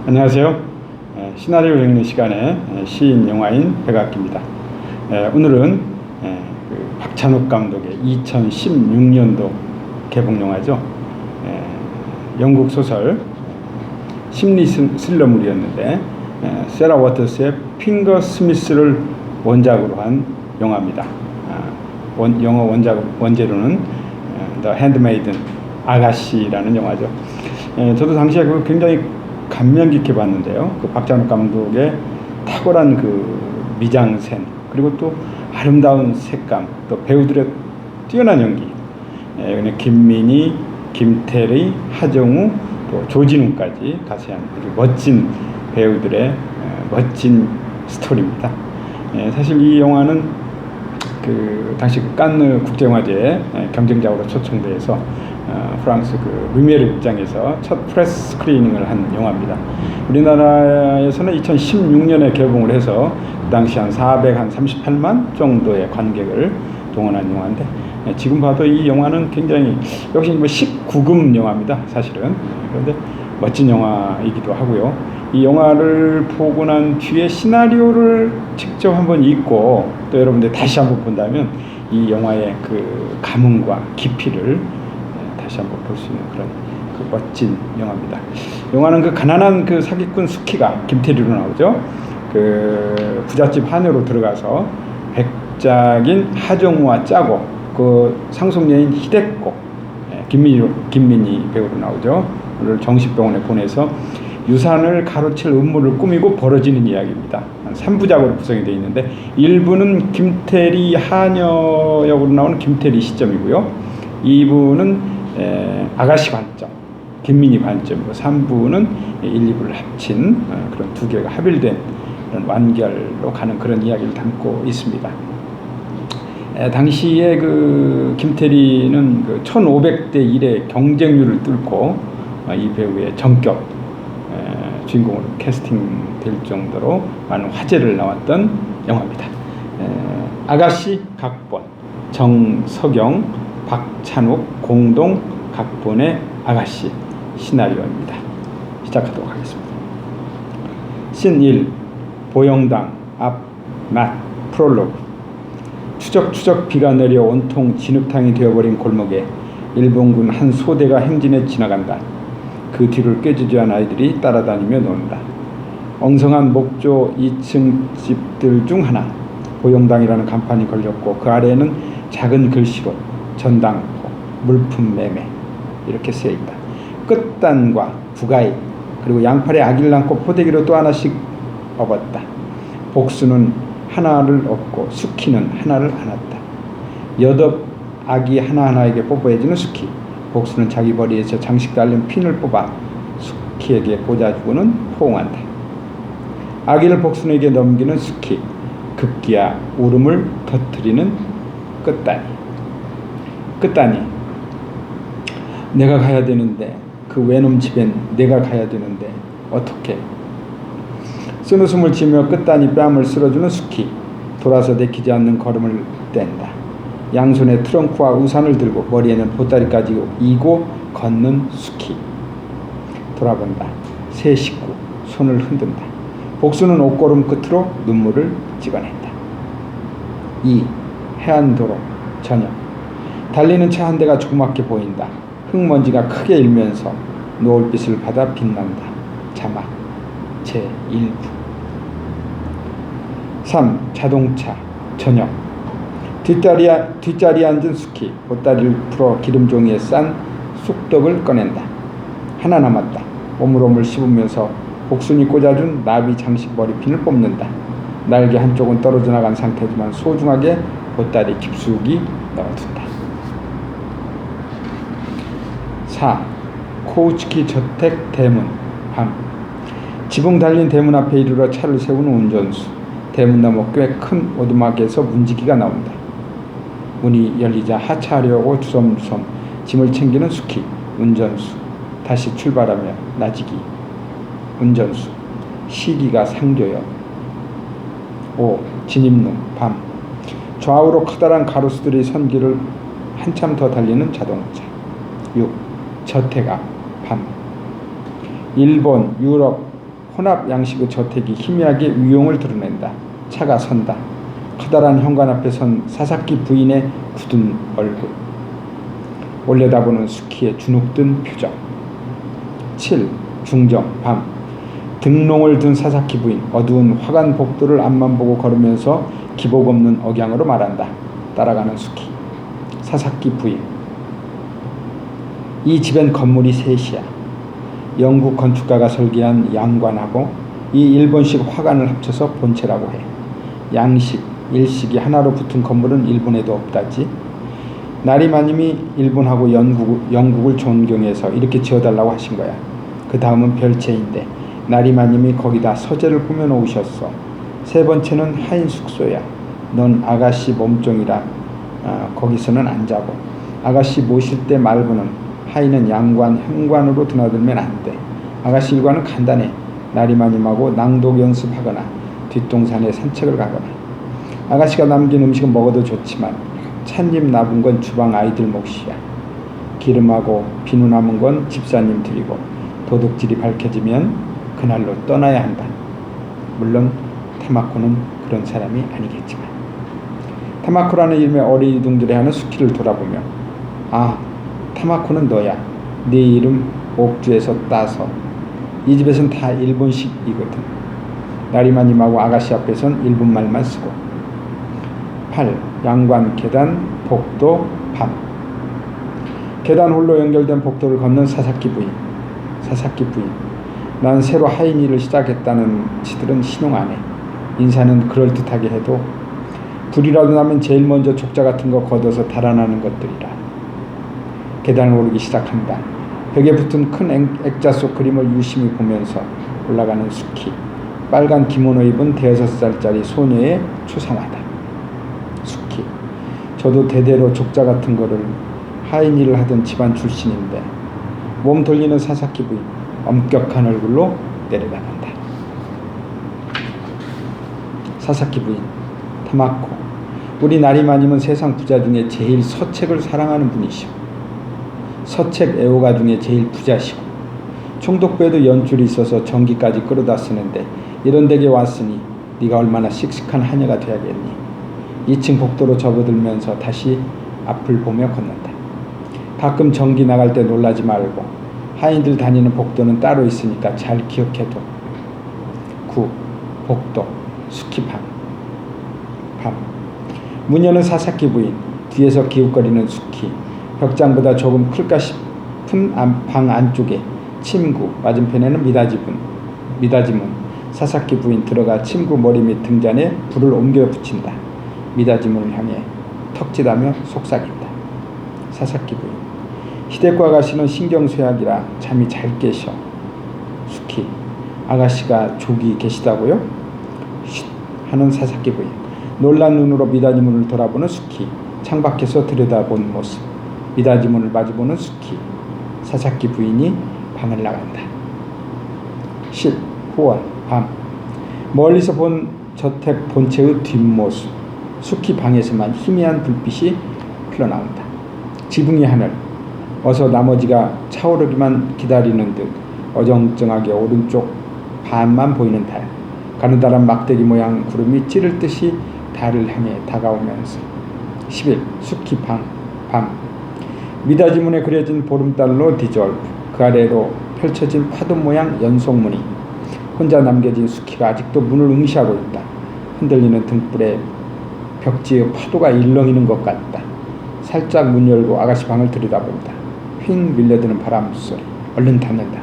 안녕하세요. 시나리오를 읽는 시간에 시인 영화인 백악기입니다. 오늘은 박찬욱 감독의 2016년도 개봉 영화죠. 영국 소설 심리 스릴러물이었는데 세라 워터스의 핑거 스미스를 원작으로 한 영화입니다. 영어 원제로는 The Handmaiden, 아가씨라는 영화죠. 저도 당시에 그걸 굉장히 감명 깊게 봤는데요. 그 박찬욱 감독의 탁월한 그 미장센, 그리고 또 아름다운 색감, 또 배우들의 뛰어난 연기, 김민희, 김태리, 하정우, 또 조진웅까지 가세한 멋진 배우들의 멋진 스토리입니다. 사실 이 영화는 그 당시 칸느 국제영화제 경쟁작으로 초청돼서 프랑스 그 루미에르 극장에서 첫 프레스 스크리닝을 한 영화입니다. 우리나라에서는 2016년에 개봉을 해서 그 당시 한 438만 정도의 관객을 동원한 영화인데, 지금 봐도 이 영화는 굉장히 역시 19금 영화입니다. 사실은. 그런데 멋진 영화이기도 하고요. 이 영화를 보고 난 뒤에 시나리오를 직접 한번 읽고 또 여러분들 다시 한번 본다면 이 영화의 그 감흥과 깊이를 다시 한번 볼 수 있는 그런 그 멋진 영화입니다. 영화는 그 가난한 그 사기꾼 수키가 김태리로 나오죠. 그 부잣집 하녀로 들어가서 백작인 하정우와 짜고 그 상속녀인 희대꽃 김민희 배우로 나오죠. 그를 정신병원에 보내서 유산을 가로챌 음모를 꾸미고 벌어지는 이야기입니다. 3부작으로 구성이 되어 있는데 1부는 김태리 하녀 역으로 나오는 김태리 시점이고요. 2부는 아가씨 관점, 김민희 관점이고 3부는 1, 2부를 합친 그런 두 개가 합일된 그런 완결로 가는 그런 이야기를 담고 있습니다. 당시에 그 김태리는 그 1500대 1의 경쟁률을 뚫고 이 배우의 전격 주인공으로 캐스팅될 정도로 많은 화제를 낳았던 영화입니다. 아가씨 각본 정석영, 박찬욱 공동 각본의 아가씨 시나리오입니다. 시작하도록 하겠습니다. 씬 1 보영당 앞 맛 프롤로그. 추적추적 비가 내려 온통 진흙탕이 되어버린 골목에 일본군 한 소대가 행진해 지나간다. 그 뒤를 꾀지지한 아이들이 따라다니며 논다. 엉성한 목조 2층 집들 중 하나, 보영당이라는 간판이 걸렸고 그 아래에는 작은 글씨로 전당포, 물품 매매 이렇게 쓰여있다. 끝단과 부가이, 그리고 양팔에 아기를 안고 포대기로 또 하나씩 업었다. 복수는 하나를 업고 수키는 하나를 안았다. 여덟 아기 하나하나에게 뽀뽀해주는 수키, 복수는 자기 머리에서 장식 달린 핀을 뽑아 수키에게 꽂아주고는 포옹한다. 아기를 복순에게 넘기는 수키, 급기야 울음을 터뜨리는 끝단이 내가 가야 되는데, 그 외놈 집엔 내가 가야 되는데 어떻게. 쓴웃음을 지며 끝단이 뺨을 쓸어주는 수키, 돌아서 내키지 않는 걸음을 뗀다. 양손에 트렁크와 우산을 들고 머리에는 보따리까지 이고 걷는 수키. 돌아본다. 새 식구 손을 흔든다. 복수는 옷고름 끝으로 눈물을 찍어낸다. 2. 해안도로 저녁. 달리는 차 한 대가 조그맣게 보인다. 흙먼지가 크게 일면서 노을빛을 받아 빛난다. 자막 제1부. 3. 자동차 저녁. 뒷자리에 앉은 수키, 보따리를 풀어 기름종이에 싼 쑥떡을 꺼낸다. 하나 남았다. 오물오물 씹으면서 복순이 꽂아준 나비 장식 머리핀을 뽑는다. 날개 한쪽은 떨어져 나간 상태지만 소중하게 보따리 깊숙이 넣어둔다. 4. 코우츠키 저택 대문 밤. 지붕 달린 대문 앞에 이르러 차를 세우는 운전수. 대문 너머 꽤 큰 오두막에서 문지기가 나온다. 문이 열리자 하차하려고 주섬주섬 짐을 챙기는 수키, 운전수. 다시 출발하며 나지기, 운전수. 시기가 상조여. 5. 진입로 밤. 좌우로 커다란 가로수들이 선 길을 한참 더 달리는 자동차. 6. 저택 앞 밤. 일본, 유럽 혼합 양식의 저택이 희미하게 위용을 드러낸다. 차가 선다. 커다란 현관 앞에 선 사사키 부인의 굳은 얼굴. 올려다보는 수키의 주눅든 표정. 7. 중정 밤. 등롱을 든 사사키 부인. 어두운 화관 복도를 앞만 보고 걸으면서 기복 없는 억양으로 말한다. 따라가는 수키. 사사키 부인. 이 집엔 건물이 셋이야. 영국 건축가가 설계한 양관하고 이 일본식 화관을 합쳐서 본체라고 해. 양식, 일식이 하나로 붙은 건물은 일본에도 없다지. 나리마님이 일본하고 영국을 존경해서 이렇게 지어달라고 하신 거야. 그 다음은 별채인데 나리마님이 거기다 서재를 꾸며놓으셨어. 세 번째는 하인 숙소야. 넌 아가씨 몸종이라 거기서는 안 자고, 아가씨 모실 때 말고는 하인은 양관, 현관으로 드나들면 안 돼. 아가씨 일과는 간단해. 나리마님하고 낭독 연습하거나 뒷동산에 산책을 가거나. 아가씨가 남긴 음식은 먹어도 좋지만 찻잎 남은 건 주방 아이들 몫이야. 기름하고 비누 남은 건 집사님 드리고 도둑질이 밝혀지면 그날로 떠나야 한다. 물론 타마코는 그런 사람이 아니겠지만. 타마코라는 이름의 어리둥절해하는 수키를 돌아보며, 아, 타마코는 너야. 네 이름 옥주에서 따서. 이 집에선 다 일본식이거든. 나리마님하고 아가씨 앞에선 일본말만 쓰고. 8. 양관, 계단, 복도, 밤. 계단 홀로 연결된 복도를 걷는 사사키 부인. 사사키 부인. 난 새로 하인 일을 시작했다는 지들은 신용 안 해. 인사는 그럴듯하게 해도 불이라도 나면 제일 먼저 족자 같은 거 걷어서 달아나는 것들이라. 계단을 오르기 시작한다. 벽에 붙은 큰 액자 속 그림을 유심히 보면서 올라가는 수키. 빨간 기모노 입은 5살짜리 소녀의 초상화다. 수키. 저도 대대로 족자 같은 거를 하인 일을 하던 집안 출신인데. 몸 돌리는 사사키 부인. 엄격한 얼굴로 내려다본다. 사사키 부인. 타마코. 우리 나리마님은 세상 부자 중에 제일 서책을 사랑하는 분이시오. 서책 애호가 중에 제일 부자시고, 총독부에도 연줄이 있어서 전기까지 끌어다 쓰는데 이런 댁에 왔으니 네가 얼마나 씩씩한 하녀가 돼야겠니. 2층 복도로 접어들면서 다시 앞을 보며 걷는다. 가끔 전기 나갈 때 놀라지 말고 하인들 다니는 복도는 따로 있으니까 잘 기억해둬. 9. 복도. 수키방. 밤. 문 여는 사사키 부인. 뒤에서 기웃거리는 수키. 벽장보다 조금 클까 싶은 방 안쪽에 침구, 맞은편에는 미다지문. 사사키 부인 들어가 침구 머리 밑 등잔에 불을 옮겨 붙인다. 미다지문을 향해 턱짓하며 속삭인다. 사사키 부인. 히데코 아가씨는 신경쇠약이라 잠이 잘 깨셔. 수키. 아가씨가 조기 계시다고요? 쉿 하는 사사키 부인. 놀란 눈으로 미다지문을 돌아보는 수키. 창밖에서 들여다본 모습. 미다지문을 마주보는 수키. 사사키 부인이 방을 나간다. 10. 후원. 밤. 멀리서 본 저택 본체의 뒷모습. 수키 방에서만 희미한 불빛이 흘러나온다. 지붕이 하늘. 어서 나머지가 차오르기만 기다리는 듯 어정쩡하게 오른쪽 반만 보이는 달. 가느다란 막대기 모양 구름이 찌를 듯이 달을 향해 다가오면서. 11. 수키 방. 밤. 미다지문에 그려진 보름달로 디졸브. 그 아래로 펼쳐진 파도 모양 연속무늬. 혼자 남겨진 수키가 아직도 문을 응시하고 있다. 흔들리는 등불에 벽지의 파도가 일렁이는 것 같다. 살짝 문 열고 아가씨 방을 들여다본다. 휙 밀려드는 바람 소리. 얼른 닫는다.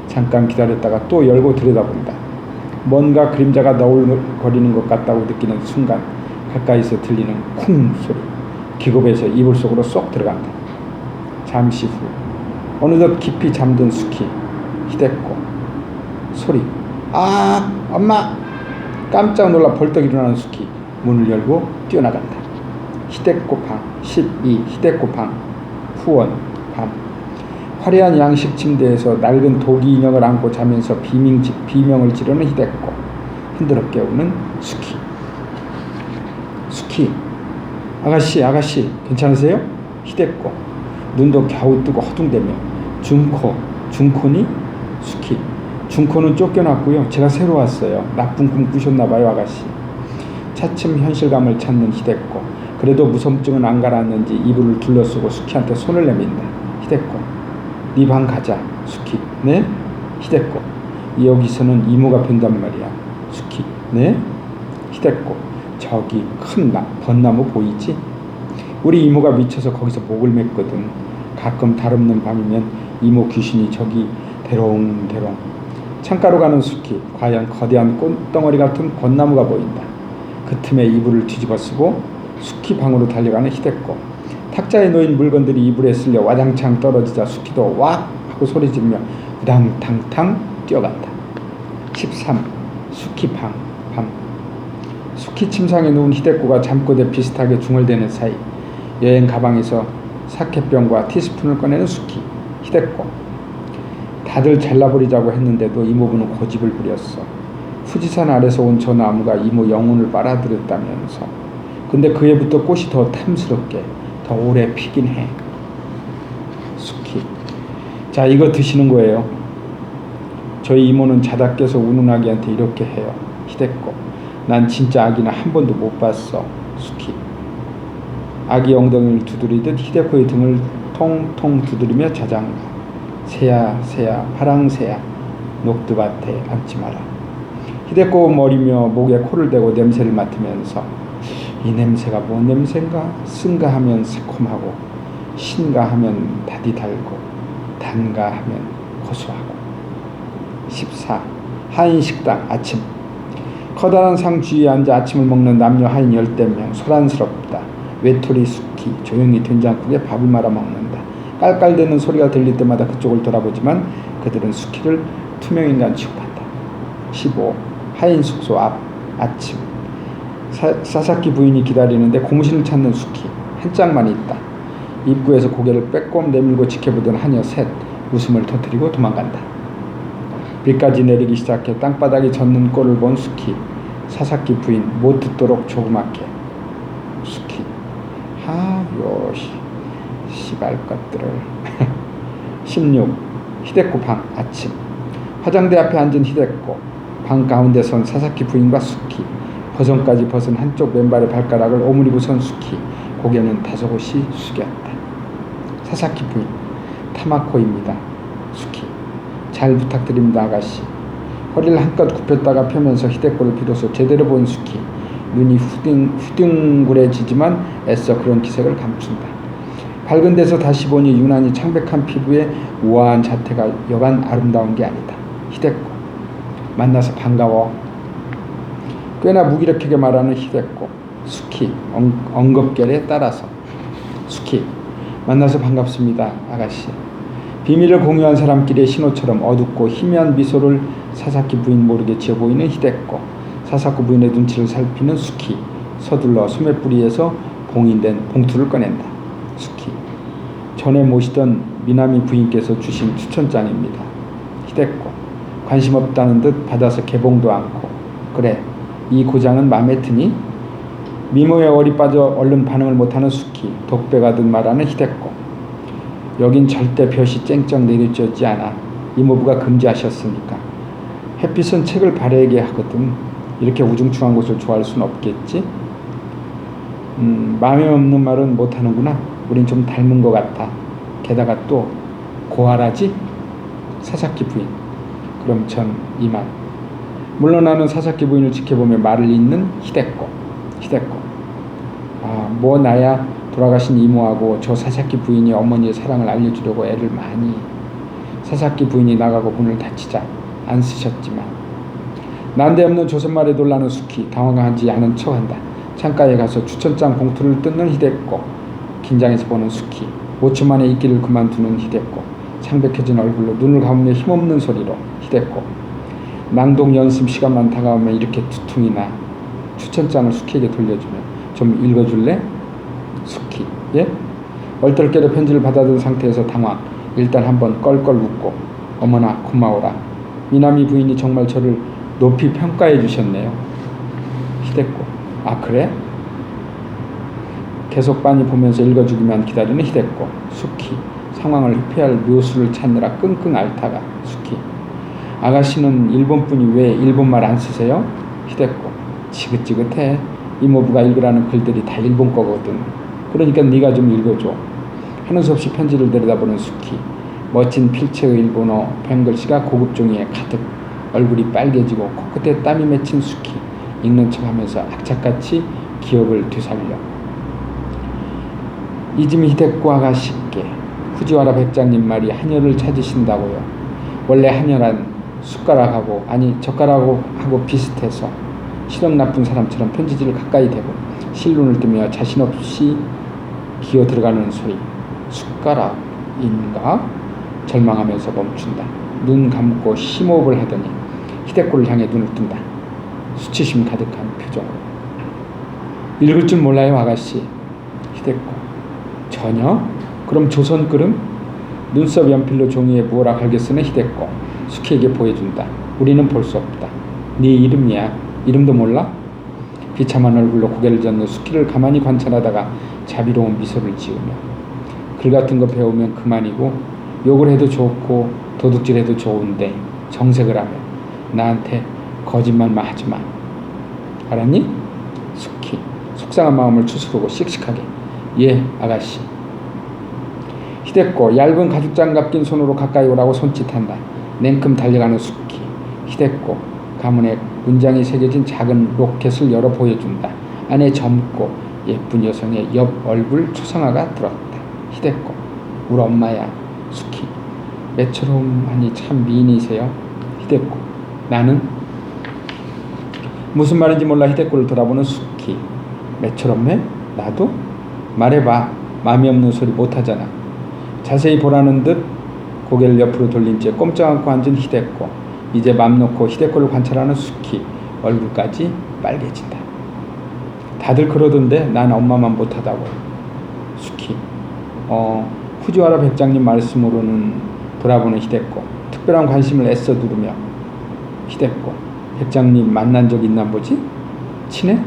잠깐 기다렸다가 또 열고 들여다본다. 뭔가 그림자가 너울거리는 것 같다고 느끼는 순간 가까이서 들리는 쿵 소리. 기겁해서 이불 속으로 쏙 들어간다. 잠시 후 어느덧 깊이 잠든 수키. 히데코. 소리. 아, 엄마! 깜짝 놀라 벌떡 일어나는 수키. 문을 열고 뛰어나간다. 히데코 방. 12. 히데코 방. 후원. 밤. 화려한 양식 침대에서 낡은 도기 인형을 안고 자면서 비명을 지르는 히데코. 흔들어 깨우는 수키. 수키. 아가씨 괜찮으세요? 히데코. 눈도 갸우뜨고 허둥대며. 준코니? 수키. 중코는 쫓겨났고요. 제가 새로 왔어요. 나쁜 꿈 꾸셨나봐요, 아가씨. 차츰 현실감을 찾는 히데코. 그래도 무섭증은 안 가라앉는지 이불을 둘러쓰고 수키한테 손을 내민다. 히데코, 네 방 가자. 수키, 네? 히데코, 여기서는 이모가 뵌단 말이야. 수키, 네? 히데코, 저기 큰 벚나무 보이지? 우리 이모가 미쳐서 거기서 목을 맸거든. 가끔 달 없는 밤이면 이모 귀신이 저기 대롱대롱. 창가로 가는 수키, 과연 거대한 꽃덩어리 같은 벚나무가 보인다. 그 틈에 이불을 뒤집어 쓰고 수키 방으로 달려가는 히데코. 탁자에 놓인 물건들이 이불에 쓸려 와장창 떨어지자 수키도 왁 하고 소리 지르며 우당탕탕 뛰어간다. 13. 수키 밤. 수키 침상에 누운 히데코가 잠꼬대 비슷하게 중얼대는 사이 여행 가방에서 사케병과 티스푼을 꺼내는 수키. 히데코, 다들 잘라버리자고 했는데도 이모부는 고집을 부렸어. 후지산 아래서 온 저 나무가 이모 영혼을 빨아들였다면서. 근데 그 해부터 꽃이 더 탐스럽게 더 오래 피긴 해. 수키, 자, 이거 드시는 거예요. 저희 이모는 자다 깨서 우는 아기한테 이렇게 해요. 히데코, 난 진짜 아기는 한 번도 못 봤어. 수키, 아기 엉덩이를 두드리듯 히데코의 등을 통통 두드리며 자장가. 새야 새야 파랑새야 녹두밭에 앉지 마라. 히데코 머리며 목에 코를 대고 냄새를 맡으면서 이 냄새가 뭔 냄새인가? 쓴가 하면 새콤하고, 신가 하면 다디 달고, 단가 하면 고소하고. 14. 하인 식당 아침. 커다란 상 주위에 앉아 아침을 먹는 남녀 하인 10명. 소란스럽다. 외톨이 수키 조용히 된장국에 밥을 말아 먹는다. 깔깔대는 소리가 들릴 때마다 그쪽을 돌아보지만 그들은 수키를 투명인간 취급한다. 15. 하인 숙소 앞 아침. 사사키 부인이 기다리는데 고무신을 찾는 수키. 한 짝만 있다. 입구에서 고개를 빼꼼 내밀고 지켜보던 하녀 셋. 웃음을 터뜨리고 도망간다. 비까지 내리기 시작해 땅바닥에 젖는 꼴을 본 수키. 사사키 부인 못 듣도록 조그맣게. 수키, 요시 시발 것들을. 16. 히데코 방 아침. 화장대 앞에 앉은 히데코. 방 가운데 선 사사키 부인과 수키. 버선까지 벗은 한쪽 왼발의 발가락을 오므리고 선 수키. 고개는 다소곳이 숙였다. 사사키 부인, 타마코입니다. 수키, 잘 부탁드립니다 아가씨. 허리를 한껏 굽혔다가 펴면서 히데코를 비로소 제대로 본 수키. 눈이 후둥그레지지만 애써 그런 기색을 감춘다. 밝은 데서 다시 보니 유난히 창백한 피부에 우아한 자태가 여간 아름다운 게 아니다. 히데코, 만나서 반가워. 꽤나 무기력하게 말하는 히데코. 수키, 엉겁결에 따라서. 수키, 만나서 반갑습니다 아가씨. 비밀을 공유한 사람끼리의 신호처럼 어둡고 희미한 미소를 사사키 부인 모르게 지어 보이는 히데코. 사사키 부인의 눈치를 살피는 수키. 서둘러 소매뿌리에서 봉인된 봉투를 꺼낸다. 수키, 전에 모시던 미나미 부인께서 주신 추천장입니다. 히데코, 관심 없다는 듯 받아서 개봉도 않고. 그래, 이 고장은 맘에 드니? 미모에 얼이 빠져 얼른 반응을 못하는 수키. 독배가듯 말하는 히데코. 여긴 절대 볕이 쨍쨍 내리쬐지 않아. 이모부가 금지하셨으니까. 햇빛은 책을 바래게 하거든. 이렇게 우중충한 곳을 좋아할 순 없겠지? 마음에 없는 말은 못하는구나. 우린 좀 닮은 것 같아. 게다가 또 고아라지? 사사키 부인. 그럼 전 이만. 물러나는 사사키 부인을 지켜보며 말을 잇는 히데코. 뭐 나야 돌아가신 이모하고 저 사사키 부인이 어머니의 사랑을 알려주려고 애를 많이. 사사키 부인이 나가고 문을 닫히자 안 쓰셨지만. 난데없는 조선말에 놀라는 수키. 당황하지 않은 척한다. 창가에 가서 추천장 봉투를 뜯는 히데코. 긴장해서 보는 수키. 5초 만에 이끼를 그만두는 히데코. 창백해진 얼굴로 눈을 감으며 힘없는 소리로. 히데코, 낭독 연습 시간만 다가오면 이렇게 두퉁이나. 추천장을 수키에게 돌려주며 좀 읽어줄래? 수키, 예? 얼떨결에 편지를 받아든 상태에서 당황. 일단 한번 껄껄 웃고. 어머나 고마워라. 미나미 부인이 정말 저를 높이 평가해 주셨네요. 히데코, 아 그래? 계속 빤히 보면서 읽어주기만 기다리는 히데코. 수키, 상황을 회피할 묘수를 찾느라 끙끙 앓다가. 수키, 아가씨는 일본 분이 왜 일본말 안 쓰세요? 히데코. 지긋지긋해. 이모부가 읽으라는 글들이 다 일본 거거든. 그러니까 네가 좀 읽어줘. 하는 수 없이 편지를 들여다보는 수키. 멋진 필체의 일본어 뱅글씨가 고급 종이에 가득. 얼굴이 빨개지고 코끝에 땀이 맺힌 수키. 읽는 척하면서 악착같이 기억을 되살려. 이즈미 히데코 아가씨께 후지와라 백장님 말이 한여를 찾으신다고요. 원래 한여란 숟가락하고 아니 젓가락하고 비슷해서 실력 나쁜 사람처럼 편지지를 가까이 대고 실눈을 뜨며 자신 없이 기어 들어가는 소리. 숟가락인가? 절망하면서 멈춘다. 눈 감고 심호흡을 하더니 히데코를 향해 눈을 뜬다. 수치심 가득한 표정으로. 읽을 줄 몰라요 아가씨. 히데코. 전혀? 그럼 조선 끓음? 눈썹 연필로 종이에 무어라 갈겨 쓰는 히데코. 수키에게 보여준다. 우리는 볼 수 없다. 네 이름이야. 이름도 몰라? 비참한 얼굴로 고개를 젓는 수키를 가만히 관찰하다가 자비로운 미소를 지으며 글 같은 거 배우면 그만이고 욕을 해도 좋고 도둑질해도 좋은데 정색을 하면 나한테 거짓말만 하지 마. 알았니? 수키 속상한 마음을 추스르고 씩씩하게 예 아가씨. 히데코 얇은 가죽장갑 낀 손으로 가까이 오라고 손짓한다. 냉큼 달려가는 수키. 히데코 가문에 문장이 새겨진 작은 로켓을 열어 보여준다. 안에 젊고 예쁜 여성의 옆 얼굴 초상화가 들었다. 히데코 우리 엄마야. 수키 매처럼하니 참 미인이세요. 히데코 나는? 무슨 말인지 몰라 히데코를 돌아보는 수키. 매처럼해? 나도? 말해봐. 마음이 없는 소리 못하잖아. 자세히 보라는 듯 고개를 옆으로 돌린 채 꼼짝 않고 앉은 히데코. 이제 맘 놓고 히데코를 관찰하는 수키. 얼굴까지 빨개진다. 다들 그러던데 난 엄마만 못하다고. 수키 후지와라 백장님 말씀으로는 돌아보는 히데코. 특별한 관심을 애써 누르며 히데코 백장님 만난 적 있나 보지? 친해?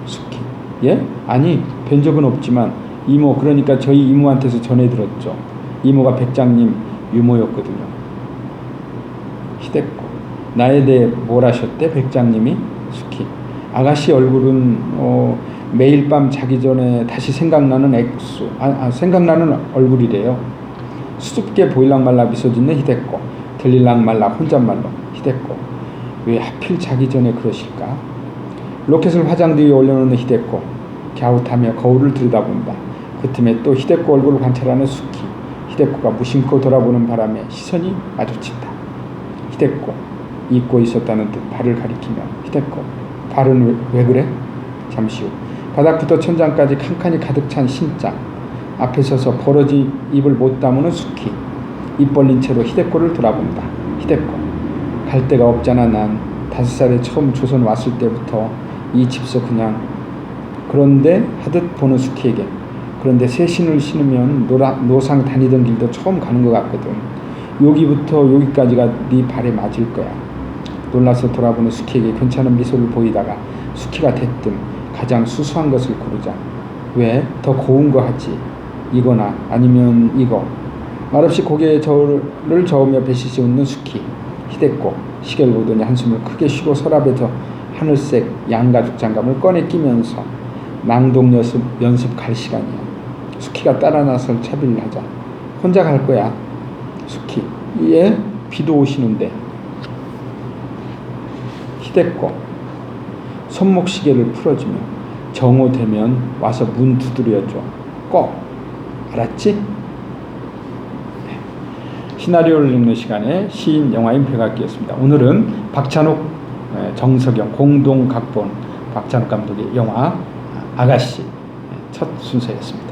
수키 예? 아니 뵌 적은 없지만 이모 그러니까 저희 이모한테서 전해 들었죠. 이모가 백장님 유모였거든요. 히데코 나에 대해 뭘 하셨대 백장님이? 수키 아가씨 얼굴은 매일 밤 자기 전에 다시 생각나는 액수 생각나는 얼굴이래요. 수줍게 보일락말락 미소 짓는 히데코. 들릴락말락 혼잣말로 히데코 왜 하필 자기 전에 그러실까? 로켓을 화장대 위에 올려놓는 히데코. 갸웃하며 거울을 들여다본다. 그 틈에 또 히데코 얼굴을 관찰하는 수키. 히데코가 무심코 돌아보는 바람에 시선이 마주친다. 히데코 잊고 있었다는 듯 발을 가리키며 히데코 발은 왜 그래? 잠시 후 바닥부터 천장까지 칸칸이 가득 찬 신장. 앞에 서서 버러지 입을 못 다무는 수키. 입 벌린 채로 히데코를 돌아본다. 히데코 갈 데가 없잖아. 난 5살에 처음 조선 왔을 때부터 이 집서 그냥. 그런데 하듯 보는 수키에게 그런데 새 신을 신으면 노상 다니던 길도 처음 가는 것 같거든. 여기부터 여기까지가 네 발에 맞을 거야. 놀라서 돌아보는 수키에게 괜찮은 미소를 보이다가 수키가 대뜸 가장 수수한 것을 고르자. 왜? 더 고운 거 하지. 이거나 아니면 이거. 말없이 고개에 저를 저으며 배시시 웃는 수키. 히데코 시계를 보더니 한숨을 크게 쉬고 서랍에서 하늘색 양가죽 장갑을 꺼내 끼면서 낭독 연습 갈 시간이야. 수키가 따라 나설 차비를 하자. 혼자 갈 거야. 수키 예? 비도 오시는데. 히데코 손목시계를 풀어주며 정오되면 와서 문 두드려줘. 꼭 알았지? 시나리오를 읽는 시간에 시인 영화인 백악기였습니다. 오늘은 박찬욱 정석영 공동 각본 박찬욱 감독의 영화 아가씨 첫 순서였습니다.